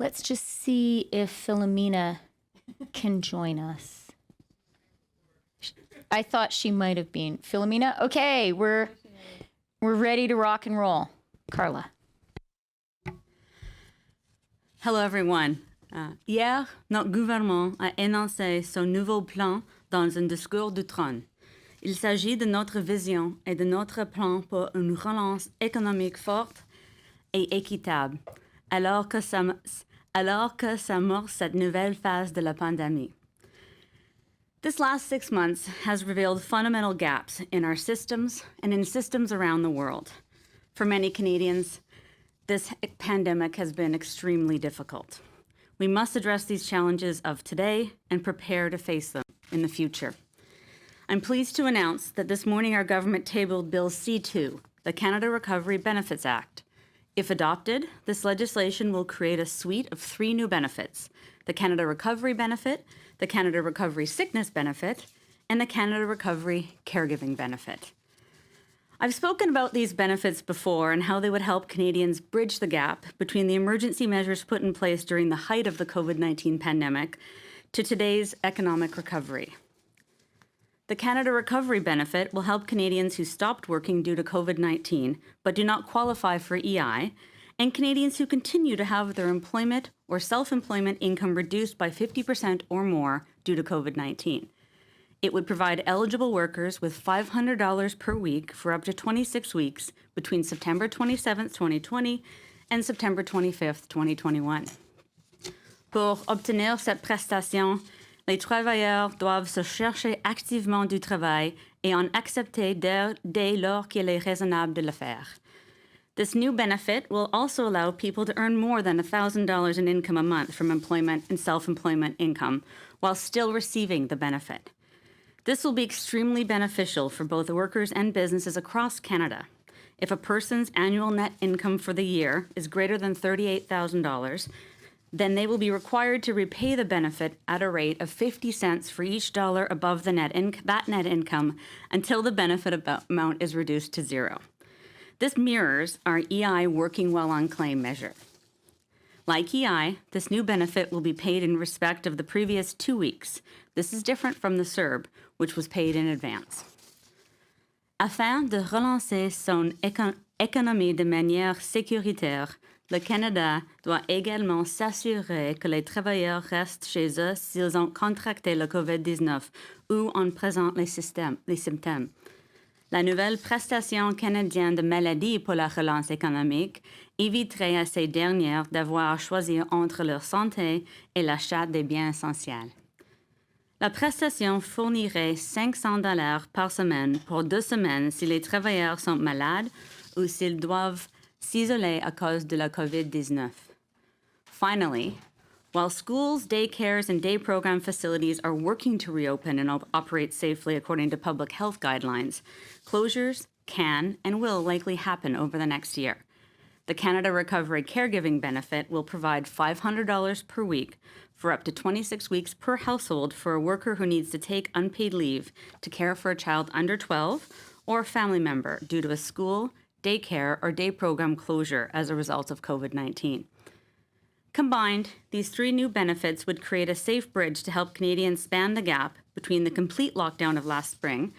Let's just see if Filomena can join us. I thought she might have been. Filomena, okay, we're ready to rock and roll. Carla. Hello, everyone. Hier, notre gouvernement a énoncé son nouveau plan dans un discours du trône. Il s'agit de notre vision et de notre plan pour une relance économique forte et équitable, alors que s'amorce cette nouvelle phase de la pandémie. This last 6 months has revealed fundamental gaps in our systems and in systems around the world. For many Canadians, this pandemic has been extremely difficult. We must address these challenges of today and prepare to face them in the future. I'm pleased to announce that this morning our government tabled Bill C2, the Canada Recovery Benefits Act. If adopted, this legislation will create a suite of 3 new benefits: the Canada Recovery Benefit, the Canada Recovery Sickness Benefit, and the Canada Recovery Caregiving Benefit. I've spoken about these benefits before and how they would help Canadians bridge the gap between the emergency measures put in place during the height of the COVID-19 pandemic to today's economic recovery. The Canada Recovery Benefit will help Canadians who stopped working due to COVID-19 but do not qualify for EI, and Canadians who continue to have their employment or self-employment income reduced by 50% or more due to COVID-19. It would provide eligible workers with $500 per week for up to 26 weeks between September 27, 2020 and September 25, 2021. Pour obtenir cette prestation, les travailleurs doivent se chercher activement du travail et en accepter dès lors qu'il est raisonnable de le faire. This new benefit will also allow people to earn more than $1,000 in income a month from employment and self-employment income while still receiving the benefit. This will be extremely beneficial for both workers and businesses across Canada. If a person's annual net income for the year is greater than $38,000, then they will be required to repay the benefit at a rate of 50 cents for each dollar above the net income until the benefit amount is reduced to zero. This mirrors our EI Working Well on Claim measure. Like EI, this new benefit will be paid in respect of the previous 2 weeks. This is different from the CERB, which was paid in advance. Afin de relancer son économie de manière sécuritaire, le Canada doit également s'assurer que les travailleurs restent chez eux s'ils ont contracté le COVID-19 ou en présentent les symptômes. La nouvelle prestation canadienne de maladie pour la relance économique éviterait à ces dernières d'avoir à choisir entre leur santé et l'achat des biens essentiels. La prestation fournirait $500 par semaine pour 2 semaines si les travailleurs sont malades ou s'ils doivent s'isoler à cause de la COVID-19. Finally, while schools, daycares, and day program facilities are working to reopen and operate safely according to public health guidelines, closures can and will likely happen over the next year. The Canada Recovery Caregiving Benefit will provide $500 per week for up to 26 weeks per household for a worker who needs to take unpaid leave to care for a child under 12 or a family member due to a school, daycare, or day program closure as a result of COVID-19. Combined, these 3 new benefits would create a safe bridge to help Canadians span the gap between the complete lockdown of last spring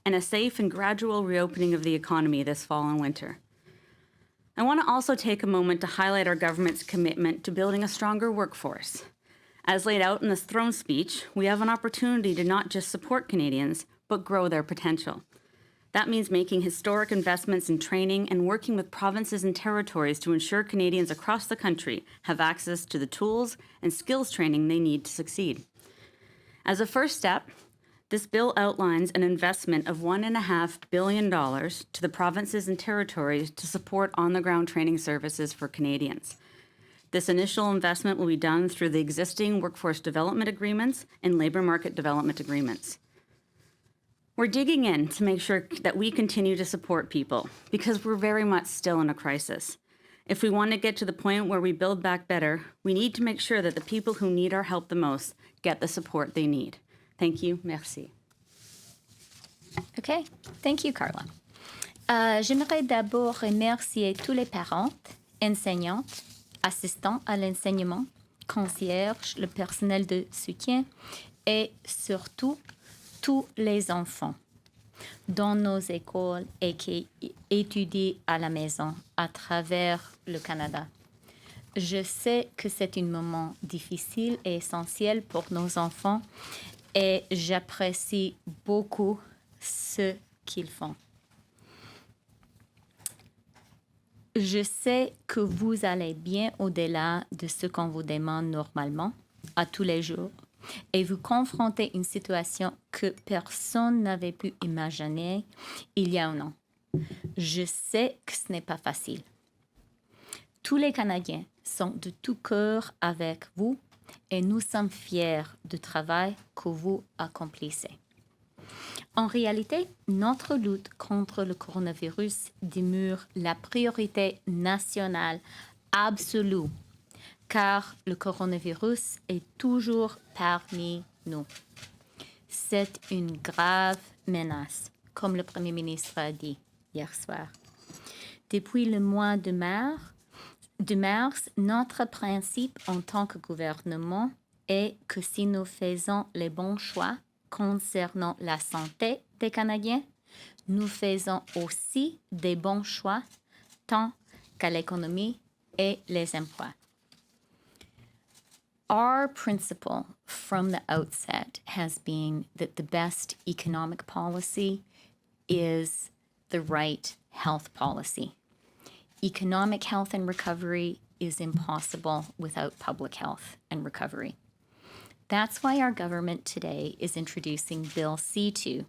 and a safe and gradual reopening of the economy this fall and winter. I want to also take a moment to highlight our government's commitment to building a stronger workforce. As laid out in this throne speech, we have an opportunity to not just support Canadians, but grow their potential. That means making historic investments in training and working with provinces and territories to ensure Canadians across the country have access to the tools and skills training they need to succeed. As a first step, this bill outlines an investment of $1.5 billion to the provinces and territories to support on-the-ground training services for Canadians. This initial investment will be done through the existing workforce development agreements and labor market development agreements. We're digging in to make sure that we continue to support people because we're very much still in a crisis. If we want to get to the point where we build back better, we need to make sure that the people who need our help the most get the support they need. Thank you. Merci. Okay. Thank you, Carla. J'aimerais d'abord remercier tous les parents, enseignantes assistants à l'enseignement, concierges, le personnel de soutien et surtout tous les enfants dans nos écoles et qui étudient à la maison à travers le Canada. Je sais que c'est un moment difficile et essentiel pour nos enfants et j'apprécie beaucoup ce qu'ils font. Je sais que vous allez bien au-delà de ce qu'on vous demande normalement, à tous les jours, et vous confrontez une situation que personne n'avait pu imaginer il y a un an. Je sais que ce n'est pas facile. Tous les Canadiens sont de tout cœur avec vous et nous sommes fiers du travail que vous accomplissez. En réalité, notre lutte contre le coronavirus demeure la priorité nationale absolue, car le coronavirus est toujours parmi nous. C'est une grave menace, comme le Premier ministre a dit hier soir. Depuis le mois de mars, notre principe en tant que gouvernement est que si nous faisons les bons choix concernant la santé des Canadiens, nous faisons aussi des bons choix tant qu'à l'économie et les emplois. Our principle from the outset has been that the best economic policy is the right health policy. Economic health and recovery is impossible without public health and recovery. That's why our government today is introducing Bill C2,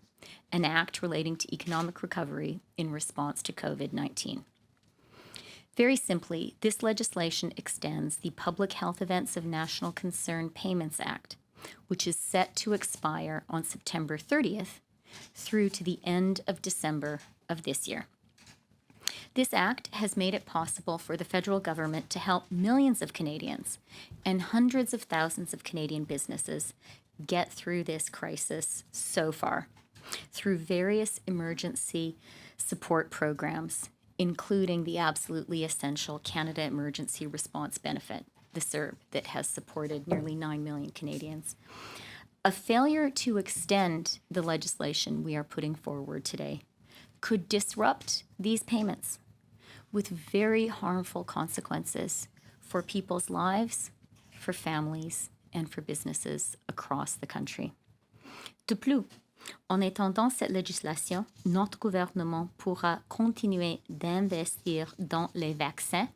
an act relating to economic recovery in response to COVID-19. Very simply, this legislation extends the Public Health Events of National Concern Payments Act, which is set to expire on September 30th, through to the end of December of this year. This act has made it possible for the federal government to help millions of Canadians and hundreds of thousands of Canadian businesses get through this crisis so far through various emergency support programs, including the absolutely essential Canada Emergency Response Benefit, the CERB, that has supported nearly 9 million Canadians. A failure to extend the legislation we are putting forward today could disrupt these payments with very harmful consequences for people's lives, for families, and for businesses across the country. De plus, en étendant cette législation, notre gouvernement pourra continuer d'investir dans les vaccins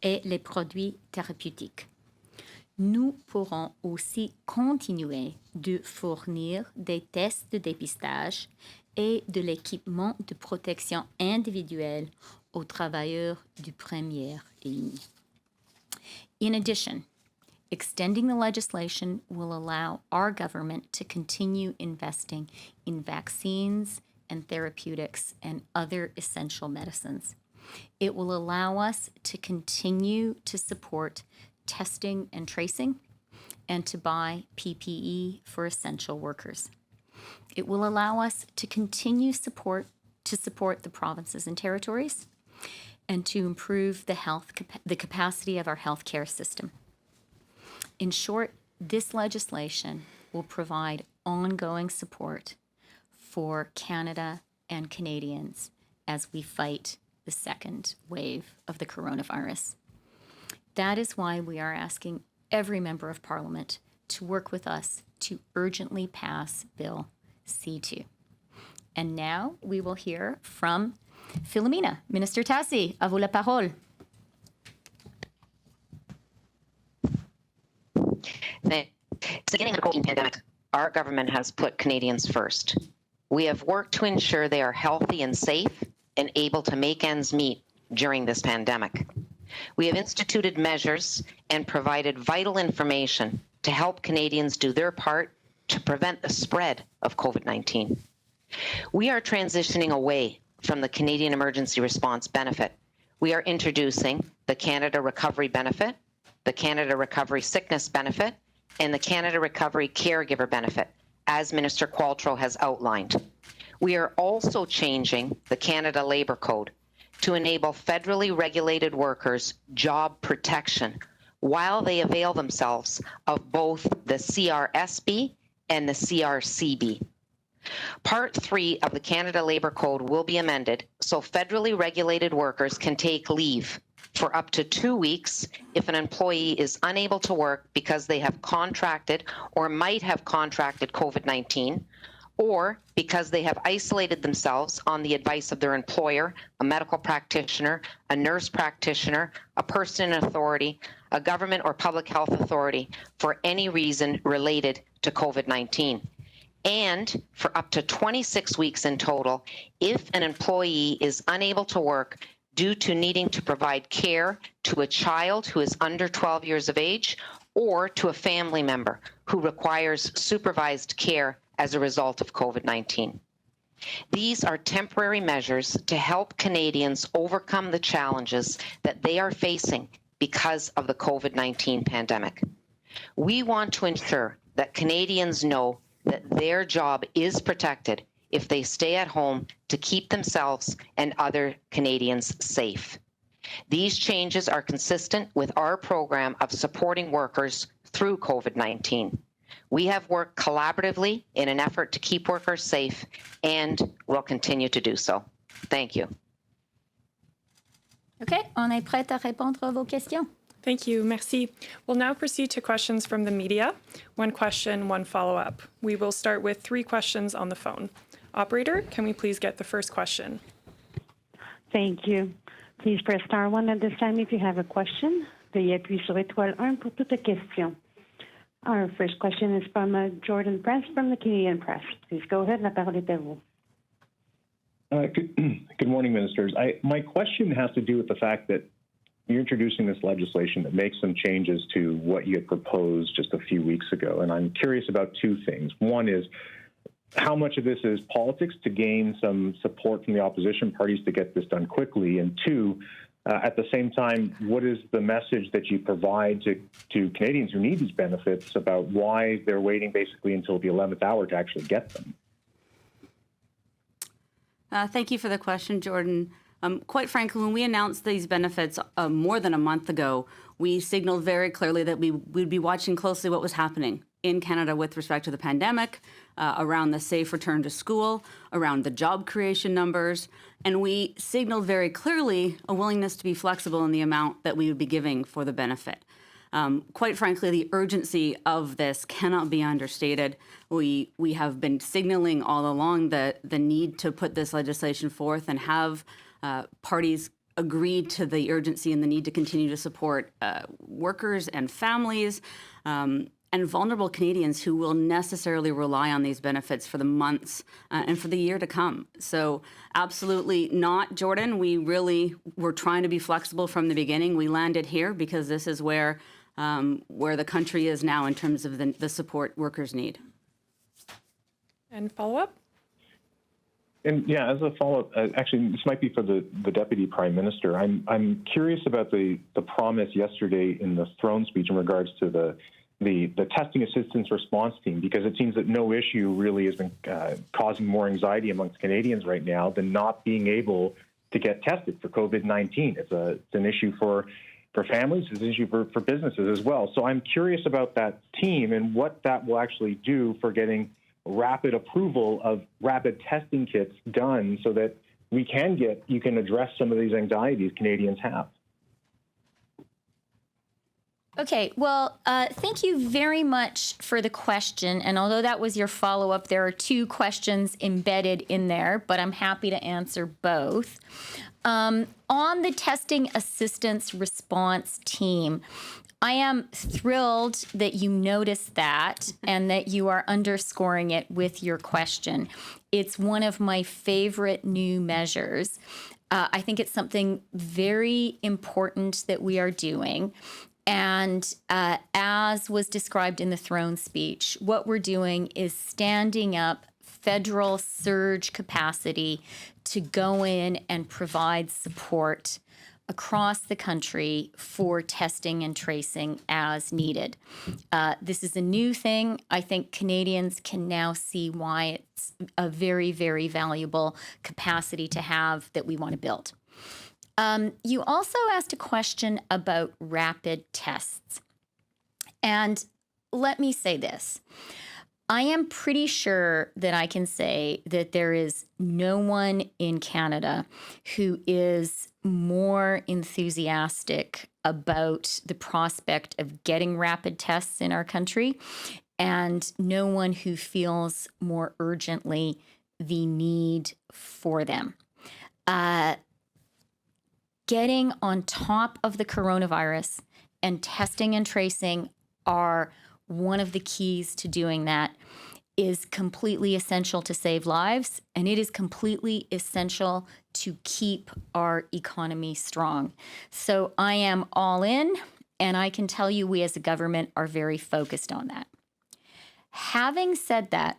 et les produits thérapeutiques. Nous pourrons aussi continuer de fournir des tests de dépistage et de l'équipement de protection individuelle aux travailleurs du première ligne. In addition, extending the legislation will allow our government to continue investing in vaccines and therapeutics and other essential medicines. It will allow us to continue to support testing and tracing and to buy PPE for essential workers. It will allow us to continue to support the provinces and territories and to improve the capacity of our healthcare system. In short, this legislation will provide ongoing support for Canada and Canadians as we fight the second wave of the coronavirus. That is why we are asking every member of Parliament to work with us to urgently pass Bill C2. And now we will hear from Filomena. Minister Tassi, à vous la parole. Since the beginning of the COVID pandemic, our government has put Canadians first. We have worked to ensure they are healthy and safe and able to make ends meet during this pandemic. We have instituted measures and provided vital information to help Canadians do their part to prevent the spread of COVID-19. We are transitioning away from the Canadian Emergency Response Benefit. We are introducing the Canada Recovery Benefit, the Canada Recovery Sickness Benefit, and the Canada Recovery Caregiver Benefit, as Minister Qualtrough has outlined. We are also changing the Canada Labour Code to enable federally regulated workers job protection while they avail themselves of both the CRSB and the CRCB. Part 3 of the Canada Labour Code will be amended so federally regulated workers can take leave for up to 2 weeks if an employee is unable to work because they have contracted or might have contracted COVID-19, or because they have isolated themselves on the advice of their employer, a medical practitioner, a nurse practitioner, a person in authority, a government or public health authority for any reason related to COVID-19. And for up to 26 weeks in total, if an employee is unable to work due to needing to provide care to a child who is under 12 years of age or to a family member who requires supervised care as a result of COVID-19. These are temporary measures to help Canadians overcome the challenges that they are facing because of the COVID-19 pandemic. We want to ensure that Canadians know that their job is protected if they stay at home to keep themselves and other Canadians safe. These changes are consistent with our program of supporting workers through COVID-19. We have worked collaboratively in an effort to keep workers safe and will continue to do so. Thank you. OK, on est prête à répondre à vos questions. Thank you. Merci. We'll now proceed to questions from the media. One question, one follow-up. We will start with 3 questions on the phone. Operator, can we please get the first question? Thank you. Please press star 1 at this time if you have a question. Veuillez appuyer sur étoile 1 pour toute question. Our first question is from Jordan Press from the Canadian Press. Please go ahead. La parole est à vous. Good morning, ministers. My question has to do with the fact that you're introducing this legislation that makes some changes to what you had proposed just a few weeks ago. And I'm curious about 2 things. One is how much of this is politics to gain some support from the opposition parties to get this done quickly? And 2, at the same time, what is the message that you provide to Canadians who need these benefits about why they're waiting basically until the 11th hour to actually get them? Thank you for the question, Jordan. Quite frankly, when we announced these benefits more than a month ago, we signaled very clearly that we would be watching closely what was happening in Canada with respect to the pandemic, around the safe return to school, around the job creation numbers, and we signaled very clearly a willingness to be flexible in the amount that we would be giving for the benefit. Quite frankly, the urgency of this cannot be understated. We have been signaling all along the need to put this legislation forth and have parties agreed to the urgency and the need to continue to support workers and families and vulnerable Canadians who will necessarily rely on these benefits for the months and for the year to come. So absolutely not, Jordan. We really were trying to be flexible from the beginning. We landed here because this is where the country is now in terms of the support workers need. And follow-up? And yeah, as a follow-up, actually, this might be for the Deputy Prime Minister. I'm curious about the promise yesterday in the throne speech in regards to the testing assistance response team, because it seems that no issue really has been causing more anxiety amongst Canadians right now than not being able to get tested for COVID-19. It's an issue for families, it's an issue for businesses as well. So I'm curious about that team and what that will actually do for getting rapid approval of rapid testing kits done so that you can address some of these anxieties Canadians have. Okay, well, thank you very much for the question. And although that was your follow-up, there are 2 questions embedded in there, but I'm happy to answer both. On the testing assistance response team, I am thrilled that you noticed that and that you are underscoring it with your question. It's one of my favorite new measures. I think it's something very important that we are doing. And as was described in the throne speech, what we're doing is standing up federal surge capacity to go in and provide support across the country for testing and tracing as needed. This is a new thing. I think Canadians can now see why it's a very, very valuable capacity to have that we want to build. You also asked a question about rapid tests. And let me say this. I am pretty sure that I can say that there is no one in Canada who is more enthusiastic about the prospect of getting rapid tests in our country, and no one who feels more urgently the need for them. Getting on top of the coronavirus and testing and tracing are one of the keys to doing that. Is completely essential to save lives, and it is completely essential to keep our economy strong. So I am all in, and I can tell you we as a government are very focused on that. Having said that,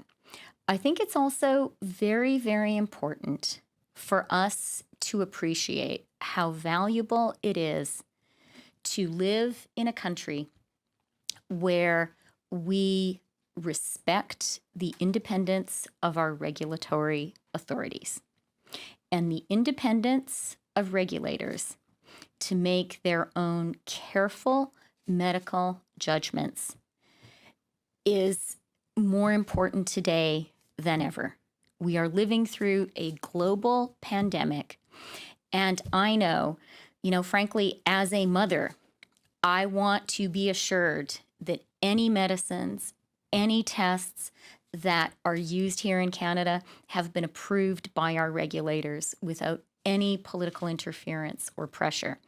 I think it's also very, very important for us to appreciate how valuable it is to live in a country where we respect the independence of our regulatory authorities and the independence of regulators to make their own careful medical judgments is more important today than ever. We are living through a global pandemic, and I know, frankly, as a mother, I want to be assured that any medicines, any tests that are used here in Canada have been approved by our regulators without any political interference or pressure.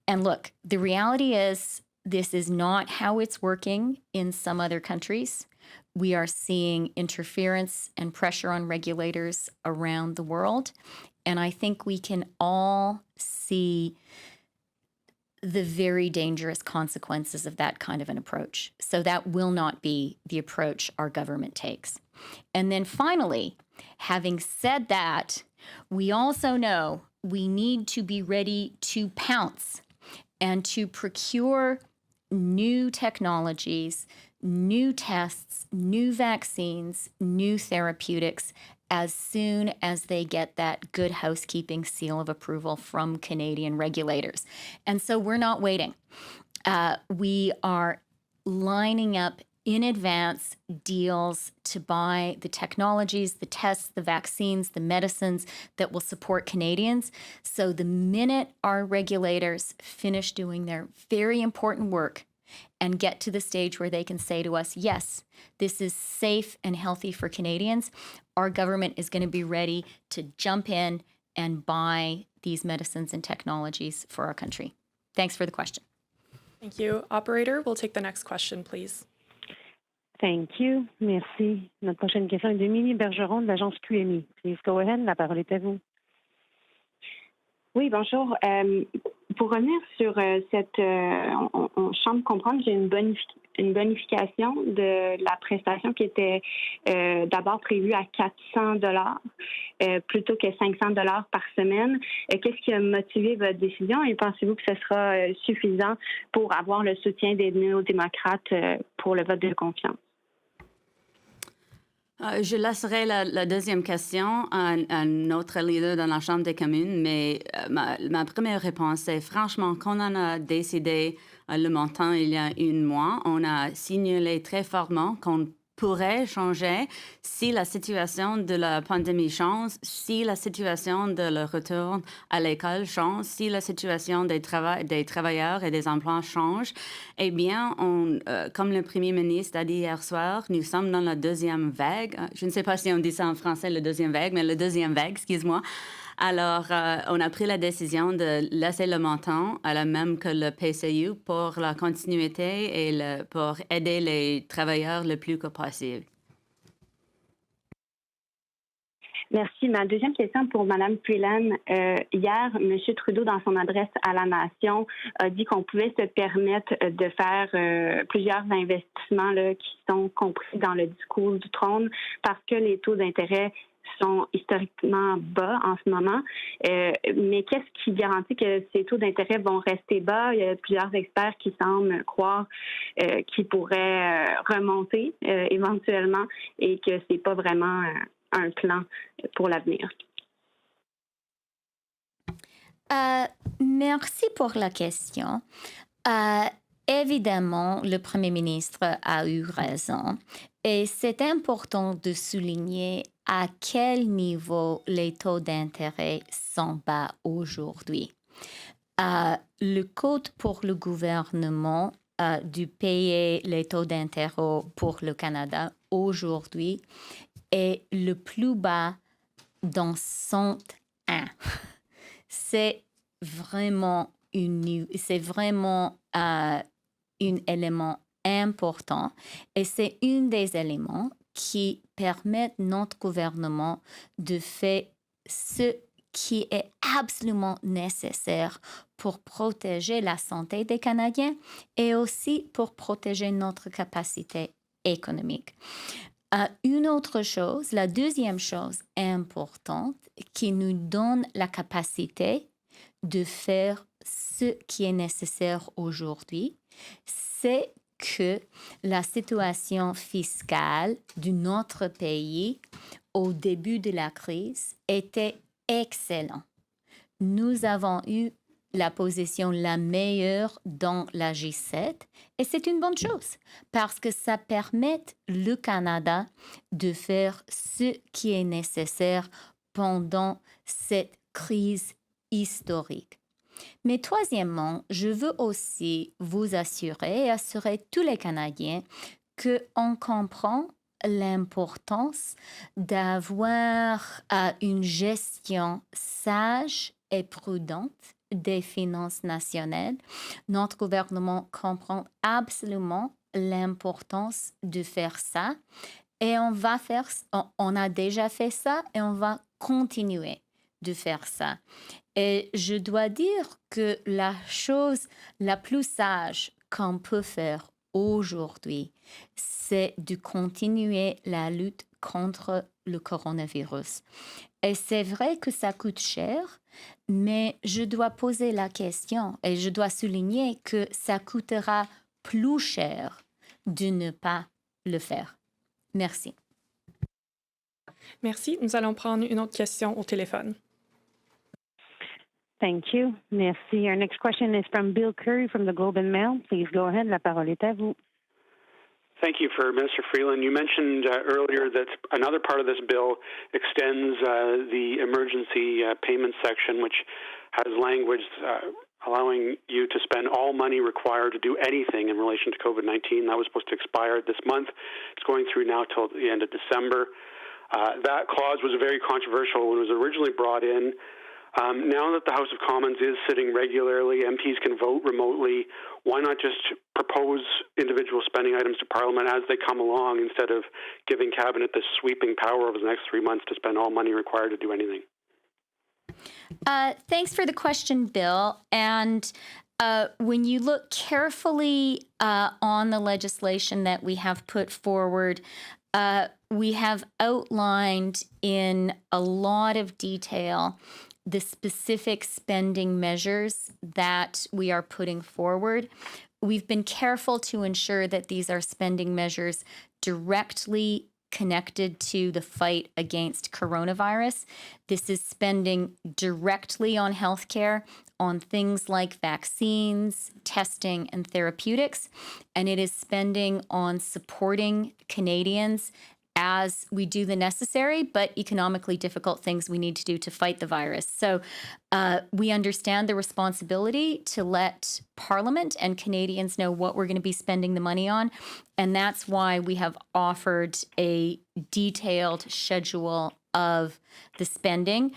And look, the reality is this is not how it's working in some other countries. We are seeing interference and pressure on regulators around the world. And I think we can all see the very dangerous consequences of that kind of an approach. So that will not be the approach our government takes. And then finally, having said that, we also know we need to be ready to pounce and to procure new technologies, new tests, new vaccines, new therapeutics as soon as they get that good housekeeping seal of approval from Canadian regulators. And so we're not waiting. We are lining up in advance deals to buy the technologies, the tests, the vaccines, the medicines that will support Canadians. So the minute our regulators finish doing their very important work and get to the stage where they can say to us, yes, this is safe and healthy for Canadians, our government is going to be ready to jump in and buy these medicines and technologies for our country. Thanks for the question. Thank you. Operator, we'll take the next question, please. Thank you. Merci. Notre prochaine question est d'Émilie Bergeron de l'agence QMI. Please go ahead. La parole est à vous. Oui, bonjour. Pour revenir sur cette semble comprendre, j'ai une bonification de la prestation qui était d'abord prévue à 400 $ plutôt que 500 $ par semaine. Qu'est-ce qui a motivé votre décision et pensez-vous que ce sera suffisant pour avoir le soutien des néo-démocrates pour le vote de confiance? Je laisserai la deuxième question à notre leader dans la Chambre des communes, mais ma première réponse est franchement, quand on a décidé le montant il y a un mois, on a signalé très fortement qu'on pourrait changer si la situation de la pandémie change, si la situation de le retour à l'école change, si la situation des travailleurs et des emplois change. Eh bien, comme le Premier ministre a dit hier soir, nous sommes dans la deuxième vague. Je ne sais pas si on dit ça en français, la deuxième vague, mais la deuxième vague, excuse-moi. Alors, on a pris la décision de laisser le montant à la même que le PCU pour la continuité et pour aider les travailleurs le plus que possible. Merci. Ma deuxième question pour Mme Freeland. Hier, M. Trudeau, dans son adresse à la Nation, a dit qu'on pouvait se permettre de faire plusieurs investissements là, qui sont compris dans le discours du trône parce que les taux d'intérêt sont historiquement bas en ce moment. Mais qu'est-ce qui garantit que ces taux d'intérêt vont rester bas? Il y a plusieurs experts qui semblent croire qu'ils pourraient remonter éventuellement et que ce n'est pas vraiment un plan pour l'avenir. Merci pour la question. Évidemment, le Premier ministre a eu raison et c'est important de souligner à quel niveau les taux d'intérêt sont bas aujourd'hui. Le code pour le gouvernement de payer les taux d'intérêt pour le Canada aujourd'hui est le plus bas dans 100 ans. C'est vraiment un élément important et c'est un des éléments qui permettent notre gouvernement de faire ce qui est absolument nécessaire pour protéger la santé des Canadiens et aussi pour protéger notre capacité économique. Une autre chose, la deuxième chose importante qui nous donne la capacité de faire ce qui est nécessaire aujourd'hui, c'est que la situation fiscale de notre pays au début de la crise était excellente. Nous avons eu la position la meilleure dans la G7 et c'est une bonne chose parce que ça permet le Canada de faire ce qui est nécessaire pendant cette crise historique. Mais troisièmement, je veux aussi vous assurer et assurer tous les Canadiens qu'on comprend l'importance d'avoir une gestion sage et prudente des finances nationales. Notre gouvernement comprend absolument l'importance de faire ça et on a déjà fait ça et on va continuer de faire ça. Et je dois dire que la chose la plus sage qu'on peut faire aujourd'hui, c'est de continuer la lutte contre le coronavirus. Et c'est vrai que ça coûte cher, mais je dois poser la question et je dois souligner que ça coûtera plus cher de ne pas le faire. Merci. Merci. Nous allons prendre une autre question au téléphone. Thank you. Merci. Our next question is from Bill Curry from the Globe and Mail. Please go ahead. La parole est à vous. Thank you. For Minister Freeland, you mentioned earlier that another part of this bill extends the emergency payment section, which has language allowing you to spend all money required to do anything in relation to COVID-19. That was supposed to expire this month. It's going through now till the end of December. That clause was very controversial when it was originally brought in. Now that the House of Commons is sitting regularly, MPs can vote remotely. Why not just propose individual spending items to Parliament as they come along instead of giving Cabinet this sweeping power over the next 3 months to spend all money required to do anything? Thanks for the question, Bill. And when you look carefully on the legislation that we have put forward, we have outlined in a lot of detail the specific spending measures that we are putting forward. We've been careful to ensure that these are spending measures directly connected to the fight against coronavirus. This is spending directly on healthcare, on things like vaccines, testing, and therapeutics. And it is spending on supporting Canadians as we do the necessary but economically difficult things we need to do to fight the virus. So we understand the responsibility to let Parliament and Canadians know what we're going to be spending the money on. And that's why we have offered a detailed schedule of the spending.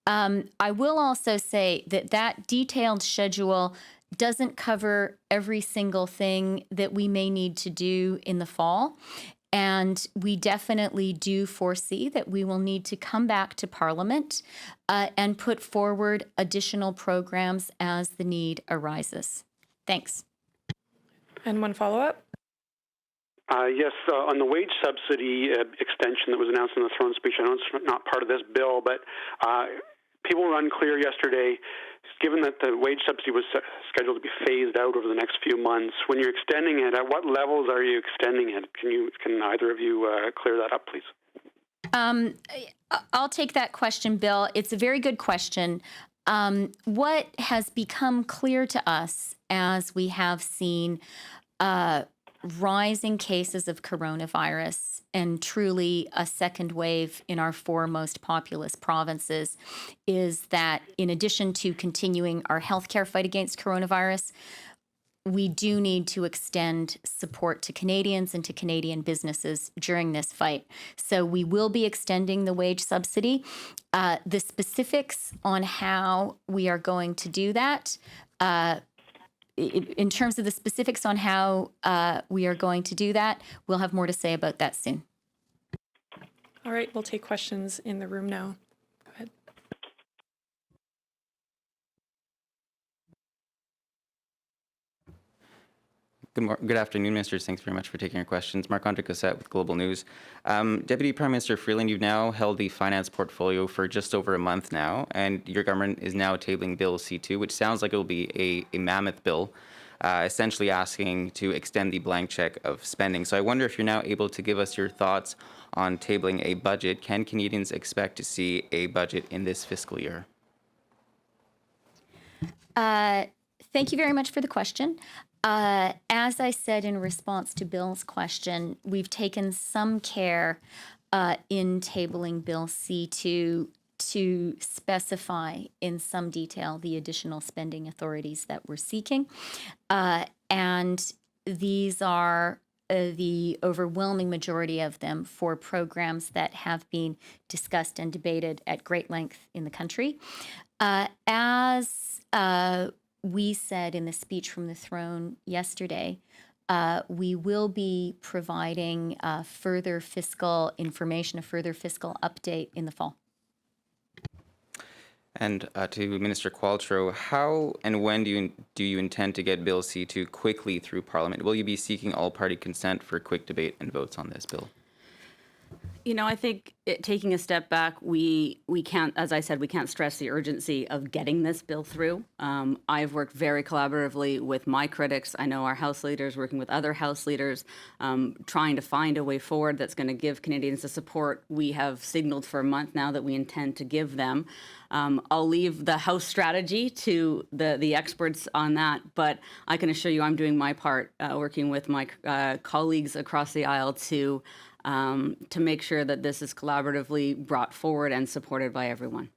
I will also say that that detailed schedule doesn't cover every single thing that we may need to do in the fall. And we definitely do foresee that we will need to come back to Parliament and put forward additional programs as the need arises. Thanks. And one follow-up. Yes, on the wage subsidy extension that was announced in the throne speech, I know it's not part of this bill, but people were unclear yesterday. Given that the wage subsidy was scheduled to be phased out over the next few months, when you're extending it, at what levels are you extending it? Can either of you clear that up, please? I'll take that question, Bill. It's a very good question. What has become clear to us as we have seen rising cases of coronavirus and truly a second wave in our four most populous provinces is that in addition to continuing our healthcare fight against coronavirus, we do need to extend support to Canadians and to Canadian businesses during this fight. So we will be extending the wage subsidy. The specifics on how we are going to do that, in terms of the specifics on how we are going to do that, we'll have more to say about that soon. All right, we'll take questions in the room now. Go ahead. Good afternoon, Ministers. Thanks very much for taking our questions. Marc-Andre Cossette with Global News. Deputy Prime Minister Freeland, you've now held the finance portfolio for just over a month now, and your government is now tabling Bill C2, which sounds like it will be a mammoth bill, essentially asking to extend the blank check of spending. So I wonder if you're now able to give us your thoughts on tabling a budget. Can Canadians expect to see a budget in this fiscal year? Thank you very much for the question. As I said in response to Bill's question, we've taken some care in tabling Bill C2 to specify in some detail the additional spending authorities that we're seeking. And these are the overwhelming majority of them for programs that have been discussed and debated at great length in the country. As we said in the speech from the throne yesterday, we will be providing further fiscal information, a further fiscal update in the fall. And to Minister Qualtrough, how and when do you intend to get Bill C2 quickly through Parliament? Will you be seeking all-party consent for quick debate and votes on this bill? You know, I think taking a step back, we can't, as I said, we can't stress the urgency of getting this bill through. I've worked very collaboratively with my critics. I know our House leaders working with other House leaders, trying to find a way forward that's going to give Canadians the support we have signaled for a month now that we intend to give them. I'll leave the House strategy to the experts on that, but I can assure you I'm doing my part, working with my colleagues across the aisle to make sure that this is collaboratively brought forward and supported by everyone.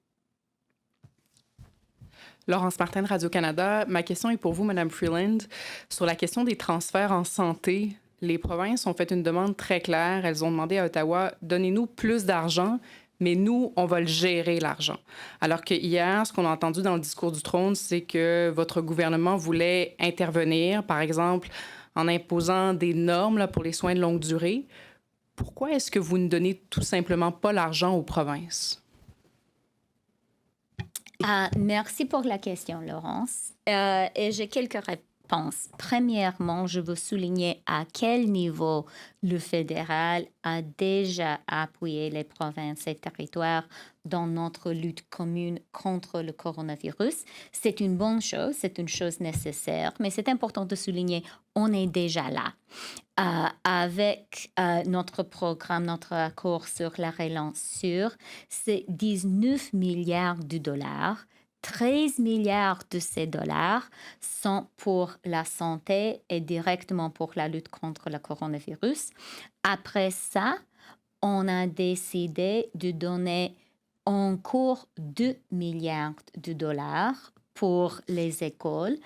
Laurence Martin, Radio-Canada. Ma question est pour vous, Madame Freeland. Sur la question des transferts en santé, les provinces ont fait une demande très claire. Elles ont demandé à Ottawa, donnez-nous plus d'argent, mais nous, on va le gérer, l'argent. Alors que hier, ce qu'on a entendu dans le discours du trône, c'est que votre gouvernement voulait intervenir, par exemple, en imposant des normes là, pour les soins de longue durée. Pourquoi est-ce que vous ne donnez tout simplement pas l'argent aux provinces? Merci pour la question, Laurence. Et j'ai quelques réponses. Premièrement, je veux souligner à quel niveau le fédéral a déjà appuyé les provinces et territoires dans notre lutte commune contre le coronavirus. C'est une bonne chose, c'est une chose nécessaire, mais c'est important de souligner, on est déjà là. Avec notre programme, notre accord sur la relance sûre, c'est 19 milliards de dollars. 13 milliards de ces dollars sont pour la santé et directement pour la lutte contre le coronavirus. Après ça, on a décidé de donner encore 2 milliards de dollars pour les écoles.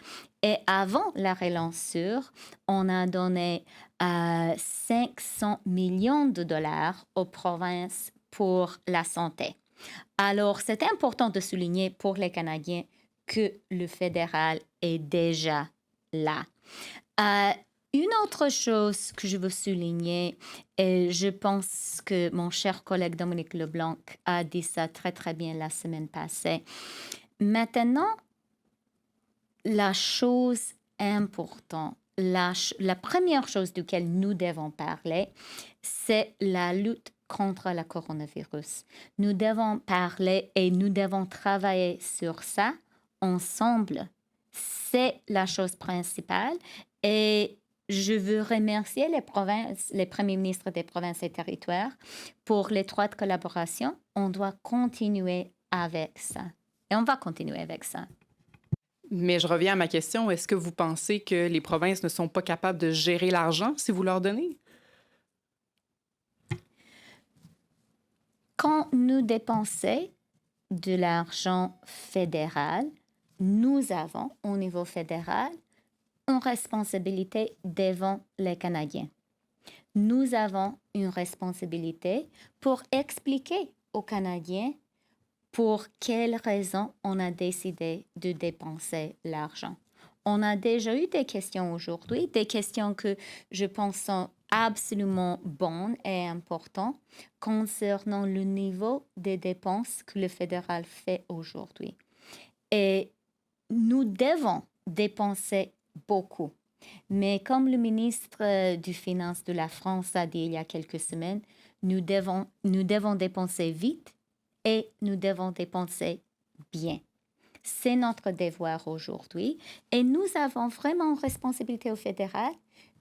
Et avant la relance sûre, on a donné 500 millions de dollars aux provinces pour la santé. Alors, c'est important de souligner pour les Canadiens que le fédéral est déjà là. Une autre chose que je veux souligner, et je pense que mon cher collègue Dominique Leblanc a dit ça très, très bien la semaine passée. Maintenant, la chose importante, la première chose de laquelle nous devons parler, c'est la lutte contre le coronavirus. Nous devons parler et nous devons travailler sur ça ensemble. C'est la chose principale. Et je veux remercier les provinces, les premiers ministres des provinces et territoires pour l'étroite collaboration. On doit continuer avec ça. Et on va continuer avec ça. Mais je reviens à ma question. Est-ce que vous pensez que les provinces ne sont pas capables de gérer l'argent si vous leur donnez? Quand nous dépensons de l'argent fédéral, nous avons, au niveau fédéral, une responsabilité devant les Canadiens. Nous avons une responsabilité pour expliquer aux Canadiens pour quelles raisons on a décidé de dépenser l'argent. On a déjà eu des questions aujourd'hui, des questions que je pense sont absolument bonnes et importantes concernant le niveau des dépenses que le fédéral fait aujourd'hui. Et nous devons dépenser beaucoup. Mais comme le ministre des Finances de la France a dit il y a quelques semaines, nous devons dépenser vite et nous devons dépenser bien. C'est notre devoir aujourd'hui et nous avons vraiment une responsabilité au fédéral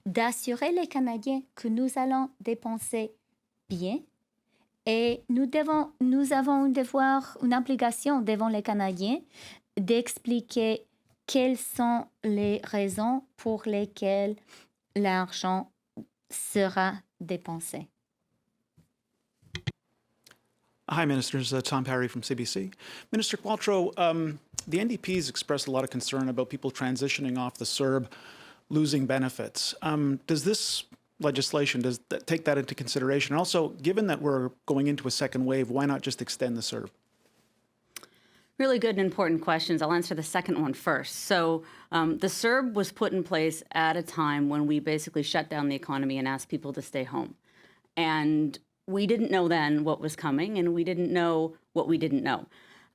d'assurer les Canadiens que nous allons dépenser bien et nous avons un devoir, une obligation devant les Canadiens d'expliquer quelles sont les raisons pour lesquelles l'argent sera dépensé. Hi, Ministers. Tom Parry from CBC. Minister Qualtrough, the NDP's expressed a lot of concern about people transitioning off the CERB, losing benefits. Does this legislation take that into consideration? And also, given that we're going into a second wave, why not just extend the CERB? Really good and important questions. I'll answer the second one first. So the CERB was put in place at a time when we basically shut down the economy and asked people to stay home. And we didn't know then what was coming, and we didn't know what we didn't know.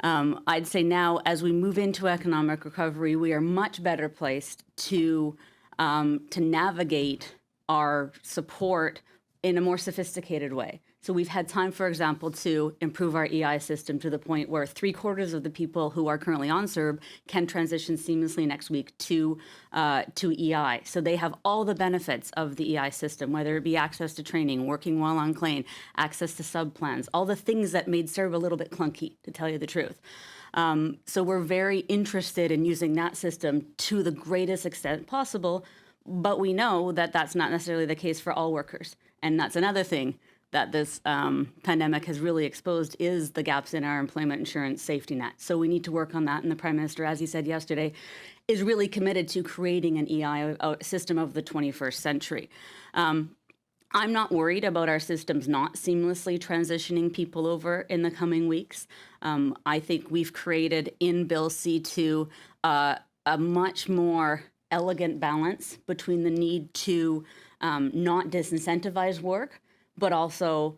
I'd say now, as we move into economic recovery, we are much better placed to navigate our support in a more sophisticated way. So we've had time, for example, to improve our EI system to the point where 3/4 of the people who are currently on CERB can transition seamlessly next week to EI. So they have all the benefits of the EI system, whether it be access to training, working while on claim, access to sub-plans, all the things that made CERB a little bit clunky, to tell you the truth. So we're very interested in using that system to the greatest extent possible, but we know that that's not necessarily the case for all workers. And that's another thing that this pandemic has really exposed is the gaps in our employment insurance safety net. So we need to work on that. And the Prime Minister, as he said yesterday, is really committed to creating an EI system of the 21st century. I'm not worried about our systems not seamlessly transitioning people over in the coming weeks. I think we've created in Bill C2 a much more elegant balance between the need to not disincentivize work, but also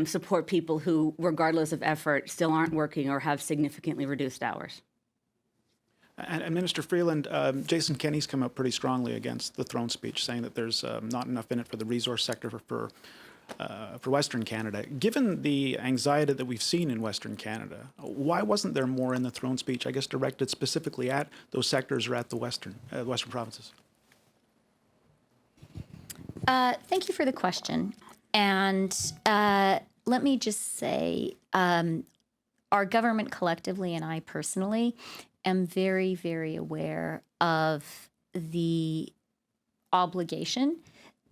support people who, regardless of effort, still aren't working or have significantly reduced hours. And Minister Freeland, Jason Kenney's come out pretty strongly against the throne speech, saying that there's not enough in it for the resource sector for Western Canada. Given the anxiety that we've seen in Western Canada, why wasn't there more in the throne speech, I guess, directed specifically at those sectors or at the Western provinces? Thank you for the question. And let me just say, our government collectively and I personally am very, very aware of the obligation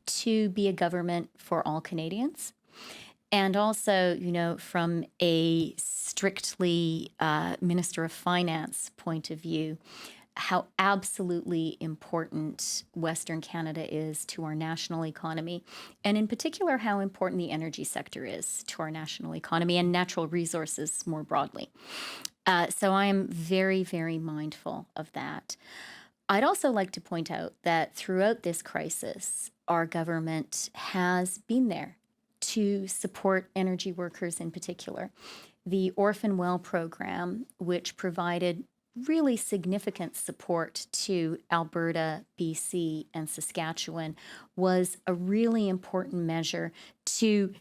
to be a government for all Canadians. And also, you know, from a strictly Minister of Finance point of view, how absolutely important Western Canada is to our national economy, and in particular, how important the energy sector is to our national economy and natural resources more broadly. So I am very, very mindful of that. I'd also like to point out that throughout this crisis, our government has been there to support energy workers in particular. The Orphan Well program, which provided really significant support to Alberta, BC, and Saskatchewan, was a really important measure to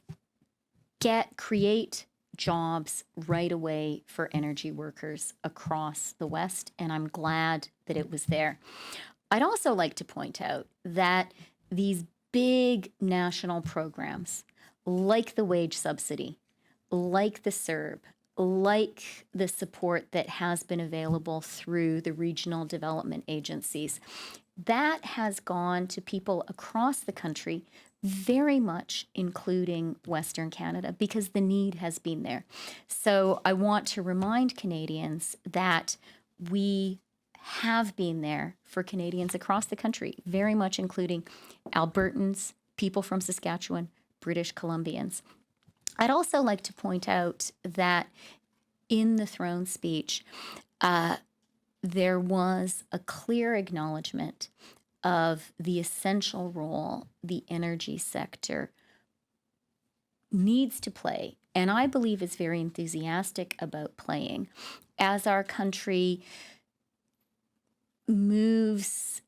create jobs right away for energy workers across the West, and I'm glad that it was there. I'd also like to point out that these big national programs, like the wage subsidy, like the CERB, like the support that has been available through the regional development agencies, that has gone to people across the country, very much including Western Canada, because the need has been there. So I want to remind Canadians that we have been there for Canadians across the country, very much including Albertans, people from Saskatchewan, British Columbians. I'd also like to point out that in the throne speech, there was a clear acknowledgement of the essential role the energy sector needs to play, and I believe is very enthusiastic about playing as our country moves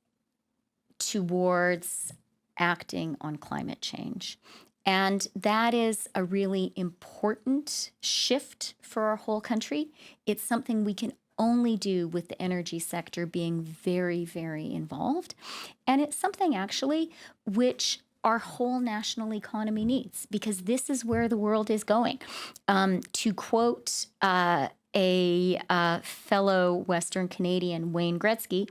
towards acting on climate change. And that is a really important shift for our whole country. It's something we can only do with the energy sector being very, very involved. And it's something actually which our whole national economy needs, because this is where the world is going. To quote a fellow Western Canadian, Wayne Gretzky,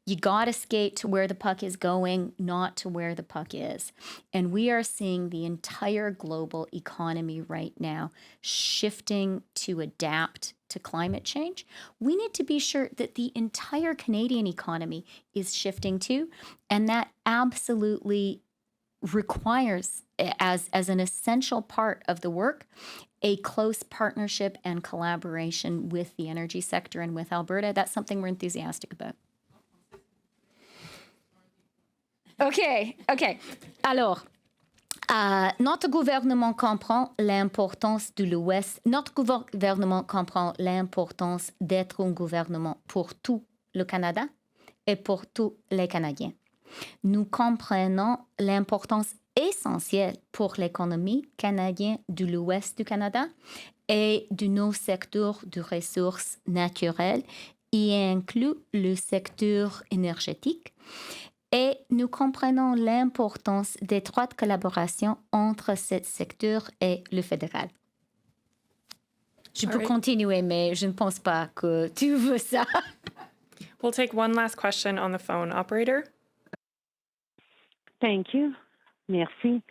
you got to skate to where the puck is going, not to where the puck is. And we are seeing the entire global economy right now shifting to adapt to climate change. We need to be sure that the entire Canadian economy is shifting too, and that absolutely requires, as an essential part of the work, a close partnership and collaboration with the energy sector and with Alberta. That's something we're enthusiastic about. OK. Alors, notre gouvernement comprend l'importance de l'Ouest. Notre gouvernement comprend l'importance d'être un gouvernement pour tout le Canada et pour tous les Canadiens. Nous comprenons l'importance essentielle pour l'économie canadienne de l'Ouest du Canada et de nos secteurs de ressources naturelles, y inclut le secteur énergétique. Et nous comprenons l'importance d'étroite collaboration entre ce secteur et le fédéral. Je peux continuer, mais je ne pense pas que tu veux ça. We'll take one last question on the phone. Operator? Thank you. Merci.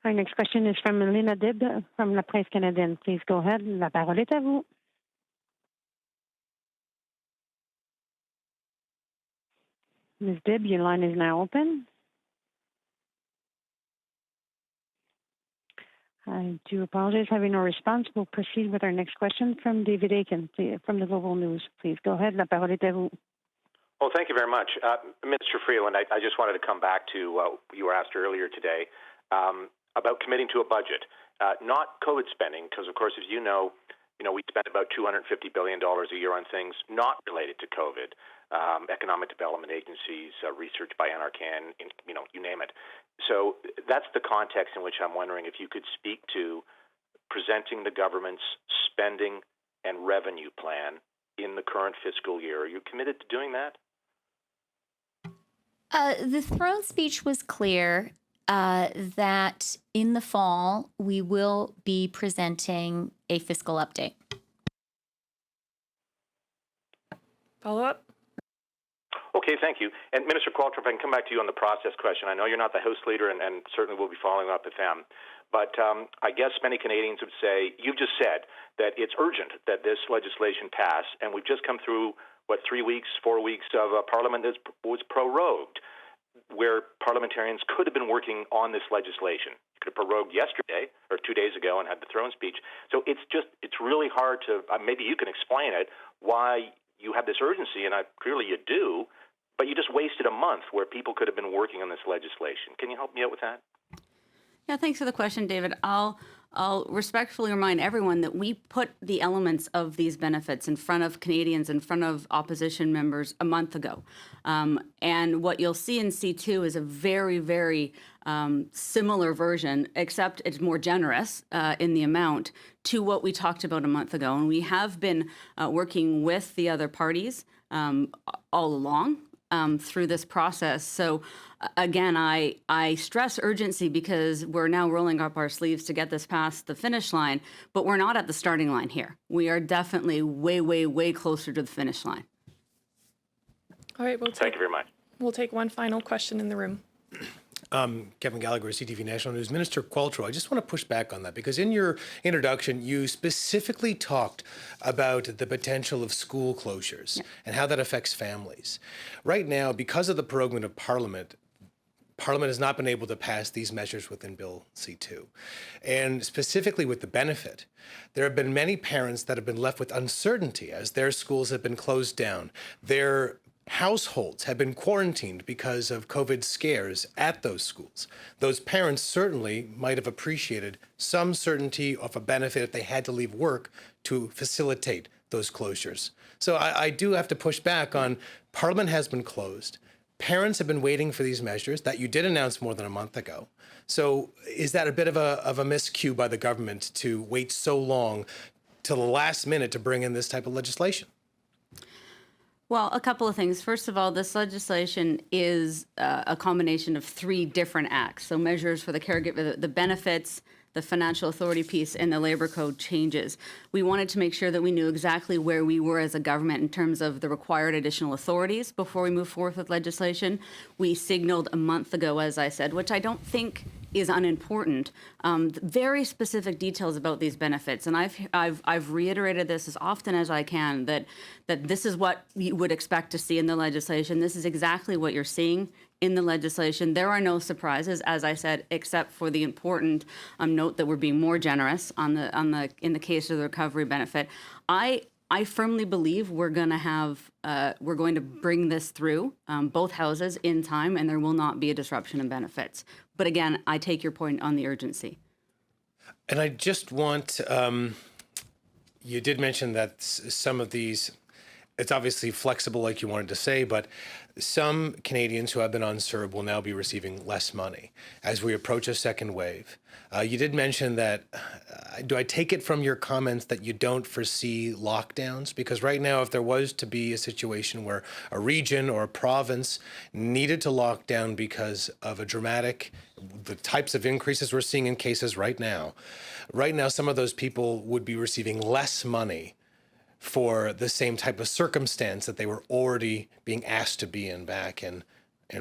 Our next question is from Lena Dib from La Presse Canadienne. Please go ahead. La parole est à vous. Ms. Dib, your line is now open. I do apologize, having no response. We'll proceed with our next question from David Aiken from the Global News. Please go ahead. La parole est à vous. Well, thank you very much. Mr. Freeland, I just wanted to come back to what you were asked earlier today about committing to a budget, not COVID spending, because, of course, as you know, we spend about $250 billion a year on things not related to COVID, economic development agencies, research by NRCan, you name it. So that's the context in which I'm wondering if you could speak to presenting the government's spending and revenue plan in the current fiscal year. Are you committed to doing that? The throne speech was clear that in the fall we will be presenting a fiscal update. Follow up? Okay, thank you. And Minister Qualtrough, if I can come back to you on the process question. I know you're not the House Leader, and certainly we'll be following up with them. But I guess many Canadians would say, you've just said that it's urgent that this legislation pass, and we've just come through, 3 weeks, 4 weeks of a parliament that was prorogued, where parliamentarians could have been working on this legislation. You could have prorogued yesterday or 2 days ago and had the throne speech. So it's really hard to, maybe you can explain it, why you have this urgency, and clearly you do, but you just wasted a month where people could have been working on this legislation. Can you help me out with that? Yeah, thanks for the question, David. I'll respectfully remind everyone that we put the elements of these benefits in front of Canadians, in front of opposition members a month ago. And what you'll see in C2 is a very, very similar version, except it's more generous in the amount to what we talked about a month ago. And we have been working with the other parties all along through this process. So again, I stress urgency because we're now rolling up our sleeves to get this past the finish line, but we're not at the starting line here. We are definitely way, way, way closer to the finish line. All right, Thank you very much. We'll take one final question in the room. Kevin Gallagher, CTV National News. Minister Qualtrough, I just want to push back on that because in your introduction, you specifically talked about the potential of school closures and how that affects families. Right now, because of the proroguement of Parliament has not been able to pass these measures within Bill C2. And specifically with the benefit, there have been many parents that have been left with uncertainty as their schools have been closed down. Their households have been quarantined because of COVID scares at those schools. Those parents certainly might have appreciated some certainty of a benefit if they had to leave work to facilitate those closures. So I do have to push back on Parliament has been closed. Parents have been waiting for these measures that you did announce more than a month ago. So is that a bit of a miscue by the government to wait so long till the last minute to bring in this type of legislation? Well, a couple of things. First of all, this legislation is a combination of 3 different acts. So measures for the caregiver, the benefits, the financial authority piece, and the labor code changes. We wanted to make sure that we knew exactly where we were as a government in terms of the required additional authorities before we move forward with legislation. We signaled a month ago, as I said, which I don't think is unimportant, very specific details about these benefits. And I've reiterated this as often as I can, that this is what you would expect to see in the legislation. This is exactly what you're seeing in the legislation. There are no surprises, as I said, except for the important note that we're being more generous in the case of the recovery benefit. I firmly believe we're going to bring this through both houses in time, and there will not be a disruption in benefits. But again, I take your point on the urgency. And I just want, you did mention that some of these, it's obviously flexible like you wanted to say, but some Canadians who have been on CERB will now be receiving less money as we approach a second wave. You did mention that, do I take it from your comments that you don't foresee lockdowns? Because right now, if there was to be a situation where a region or a province needed to lock down because of the types of increases we're seeing in cases right now, some of those people would be receiving less money for the same type of circumstance that they were already being asked to be in back in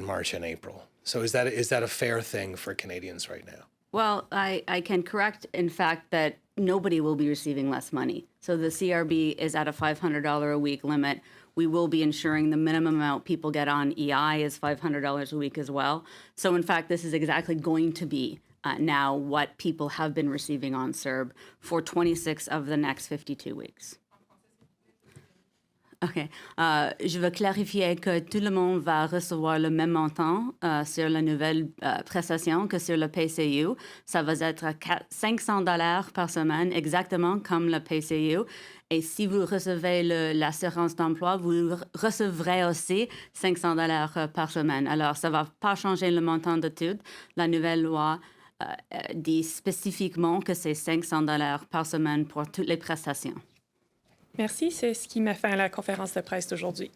March and April. So is that a fair thing for Canadians right now? Well, I can correct, in fact, that nobody will be receiving less money. So the CRB is at a $500 a week limit. We will be ensuring the minimum amount people get on EI is $500 a week as well. So in fact, this is exactly going to be now what people have been receiving on CERB for 26 of the next 52 weeks. OK. Je veux clarifier que tout le monde va recevoir le même montant sur la nouvelle prestation que sur le PCU. Ça va être $500 par semaine, exactement comme le PCU. Et si vous recevez l'assurance d'emploi, vous recevrez aussi $500 par semaine. Alors, ça ne va pas changer le montant d'études. La nouvelle loi dit spécifiquement que c'est $500 par semaine pour toutes les prestations. Merci, c'est ce qui met fin à la conférence de presse d'aujourd'hui.